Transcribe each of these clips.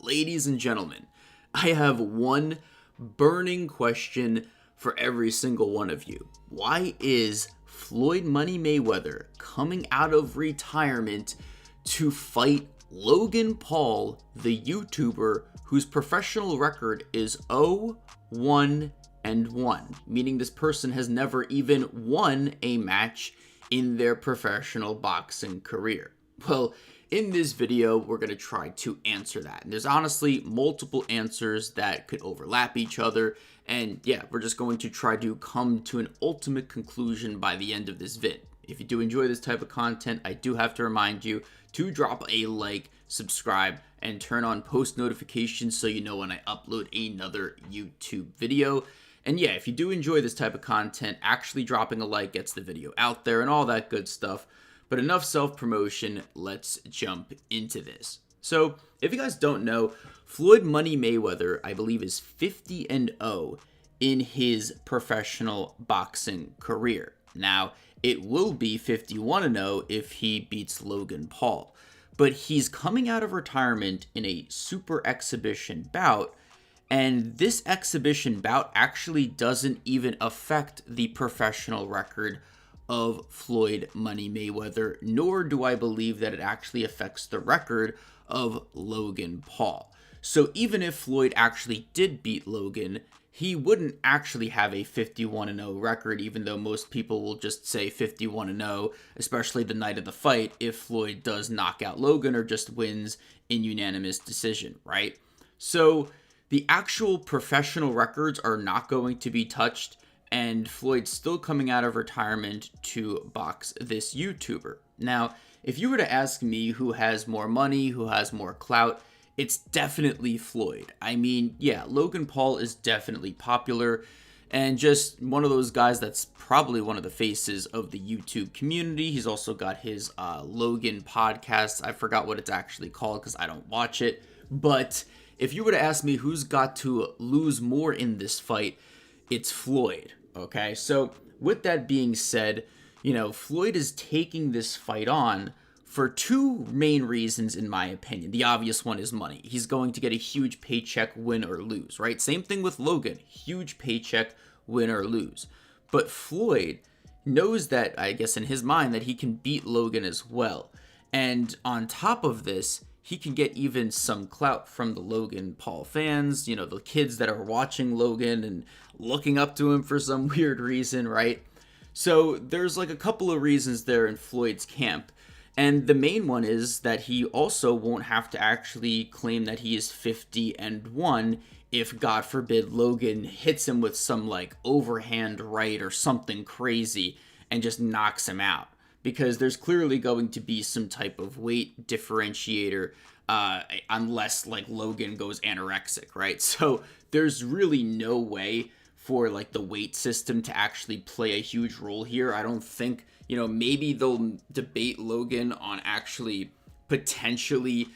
ladies and gentlemen, I have one burning question for every single one of you. Why is Floyd Money Mayweather coming out of retirement to fight Logan Paul, the YouTuber whose professional record is 0-1-1, meaning this person has never even won a match in their professional boxing career? Well, in this video, we're going to try to answer that. And there's honestly multiple answers that could overlap each other. And yeah, we're just going to try to come to an ultimate conclusion by the end of this vid. If you do enjoy this type of content, I do have to remind you to drop a like, subscribe, and turn on post notifications so you know when I upload another YouTube video. And yeah, if you do enjoy this type of content, actually dropping a like gets the video out there and all that good stuff. But enough self-promotion, let's jump into this. So, if you guys don't know, Floyd Money Mayweather, I believe, is 50-0 in his professional boxing career. Now, it will be 51-0 if he beats Logan Paul. But he's coming out of retirement in a super exhibition bout, and this exhibition bout actually doesn't even affect the professional record of Floyd Money Mayweather, nor do I believe that it actually affects the record of Logan Paul. So even if Floyd actually did beat Logan, he wouldn't actually have a 51-0 record, even though most people will just say 51-0, especially the night of the fight, if Floyd does knock out Logan or just wins in unanimous decision, right? So the actual professional records are not going to be touched, and Floyd's still coming out of retirement to box this YouTuber. Now, if you were to ask me who has more money, who has more clout, it's definitely Floyd. I mean, yeah, Logan Paul is definitely popular and just one of those guys that's probably one of the faces of the YouTube community. He's also got his Logan podcast. I forgot what it's actually called because I don't watch it. But if you were to ask me who's got to lose more in this fight, it's Floyd. Okay, so with that being said, Floyd is taking this fight on for two main reasons, in my opinion. The obvious one is money. He's going to get a huge paycheck, win or lose, right? Same thing with Logan, huge paycheck, win or lose. But Floyd knows that, I guess in his mind, that he can beat Logan as well. And on top of this, he can get even some clout from the Logan Paul fans, the kids that are watching Logan and looking up to him for some weird reason, right? So there's like a couple of reasons there in Floyd's camp. And the main one is that he also won't have to actually claim that he is 50-1 if, God forbid, Logan hits him with some like overhand right or something crazy and just knocks him out. Because there's clearly going to be some type of weight differentiator unless like Logan goes anorexic, right? So there's really no way for like the weight system to actually play a huge role here. I don't think, maybe they'll debate Logan on actually potentially,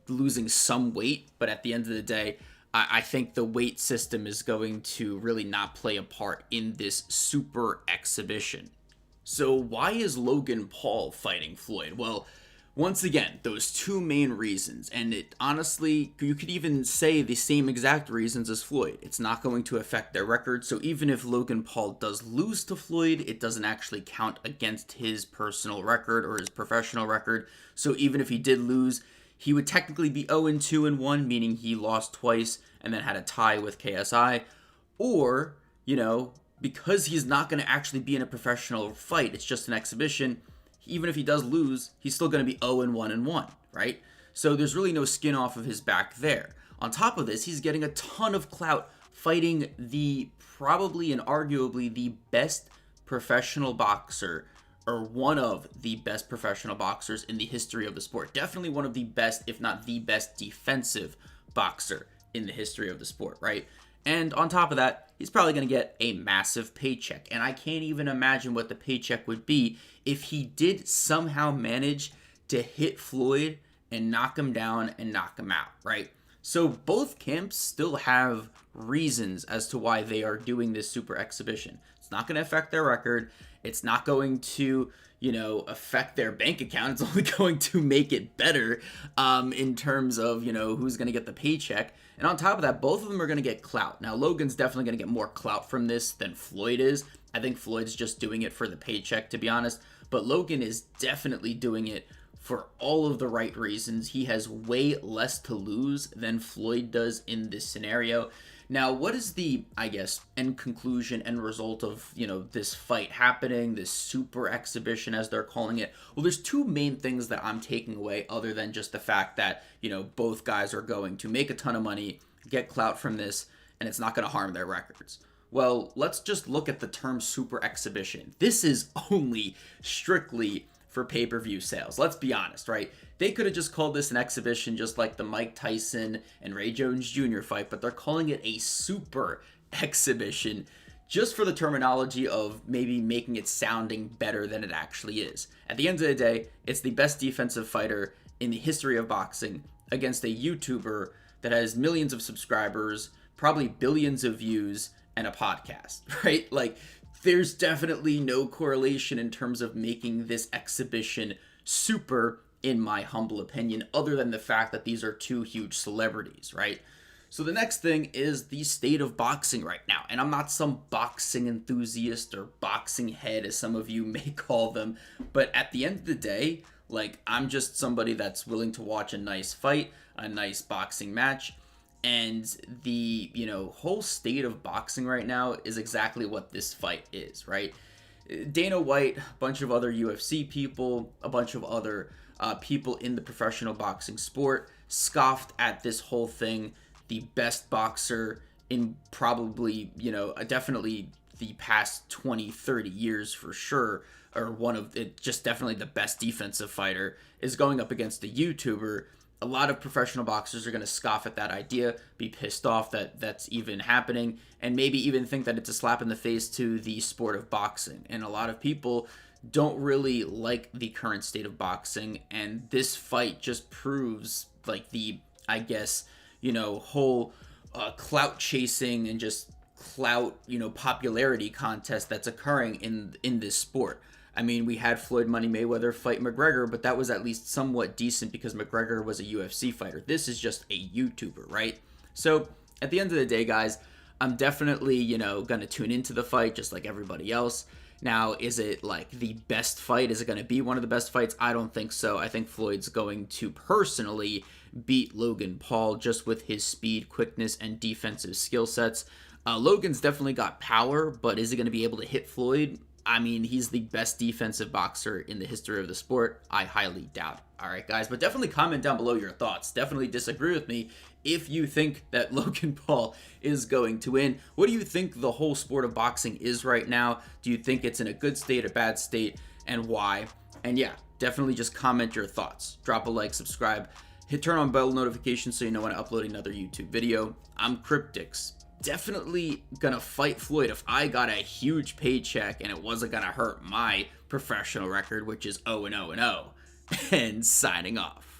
losing some weight. But at the end of the day, I think the weight system is going to really not play a part in this super exhibition. So why is Logan Paul fighting Floyd? Well, once again, those two main reasons, and it honestly, you could even say the same exact reasons as Floyd. It's not going to affect their record, so even if Logan Paul does lose to Floyd, it doesn't actually count against his personal record or his professional record. So even if he did lose, he would technically be 0-2-1, meaning he lost twice and then had a tie with KSI, or, because he's not going to actually be in a professional fight, it's just an exhibition, even if he does lose, he's still going to be 0-1-1, right? So there's really no skin off of his back there. On top of this, he's getting a ton of clout fighting the probably and arguably the best professional boxer, or one of the best professional boxers in the history of the sport. Definitely one of the best, if not the best defensive boxer in the history of the sport, right? And on top of that, he's probably going to get a massive paycheck. And I can't even imagine what the paycheck would be if he did somehow manage to hit Floyd and knock him down and knock him out, right? So both camps still have reasons as to why they are doing this super exhibition. It's not going to affect their record. It's not going to, affect their bank account. It's only going to make it better in terms of, who's going to get the paycheck. And on top of that, both of them are going to get clout. Now, Logan's definitely going to get more clout from this than Floyd is. I think Floyd's just doing it for the paycheck, to be honest. But Logan is definitely doing it for all of the right reasons. He has way less to lose than Floyd does in this scenario. Now, what is the, end conclusion and result of, this fight happening, this super exhibition as they're calling it? Well, there's two main things that I'm taking away other than just the fact that, both guys are going to make a ton of money, get clout from this, and it's not going to harm their records. Well, let's just look at the term super exhibition. This is only strictly for pay-per-view sales. Let's be honest, right? They could have just called this an exhibition just like the Mike Tyson and Ray Jones Jr. fight, but they're calling it a super exhibition just for the terminology of maybe making it sounding better than it actually is. At the end of the day, it's the best defensive fighter in the history of boxing against a YouTuber that has millions of subscribers, probably billions of views, and a podcast, right? Like, there's definitely no correlation in terms of making this exhibition super, in my humble opinion, other than the fact that these are two huge celebrities, right? So the next thing is the state of boxing right now. And I'm not some boxing enthusiast or boxing head, as some of you may call them. But at the end of the day, like, I'm just somebody that's willing to watch a nice fight, a nice boxing match. And the, whole state of boxing right now is exactly what this fight is, right? Dana White, a bunch of other UFC people, a bunch of other people in the professional boxing sport scoffed at this whole thing. The best boxer in probably, definitely the past 20, 30 years for sure, or one of it, just definitely the best defensive fighter, is going up against a YouTuber. A lot of professional boxers are going to scoff at that idea, be pissed off that that's even happening, and maybe even think that it's a slap in the face to the sport of boxing. And a lot of people don't really like the current state of boxing, and this fight just proves, like, the, whole clout chasing and just clout, popularity contest that's occurring in this sport. I mean, we had Floyd Money Mayweather fight McGregor, but that was at least somewhat decent because McGregor was a UFC fighter. This is just a YouTuber, right? So at the end of the day, guys, I'm definitely, going to tune into the fight just like everybody else. Now, is it like the best fight? Is it going to be one of the best fights? I don't think so. I think Floyd's going to personally beat Logan Paul just with his speed, quickness, and defensive skill sets. Logan's definitely got power, but is he going to be able to hit Floyd? I mean, he's the best defensive boxer in the history of the sport. I highly doubt it. All right, guys, but definitely comment down below your thoughts. Definitely disagree with me if you think that Logan Paul is going to win. What do you think the whole sport of boxing is right now? Do you think it's in a good state, a bad state, and why? And yeah, definitely just comment your thoughts. Drop a like, subscribe, turn on bell notifications so you know when I upload another YouTube video. I'm Cryptix. Definitely gonna fight Floyd if I got a huge paycheck and it wasn't gonna hurt my professional record, which is 0-0-0. And signing off.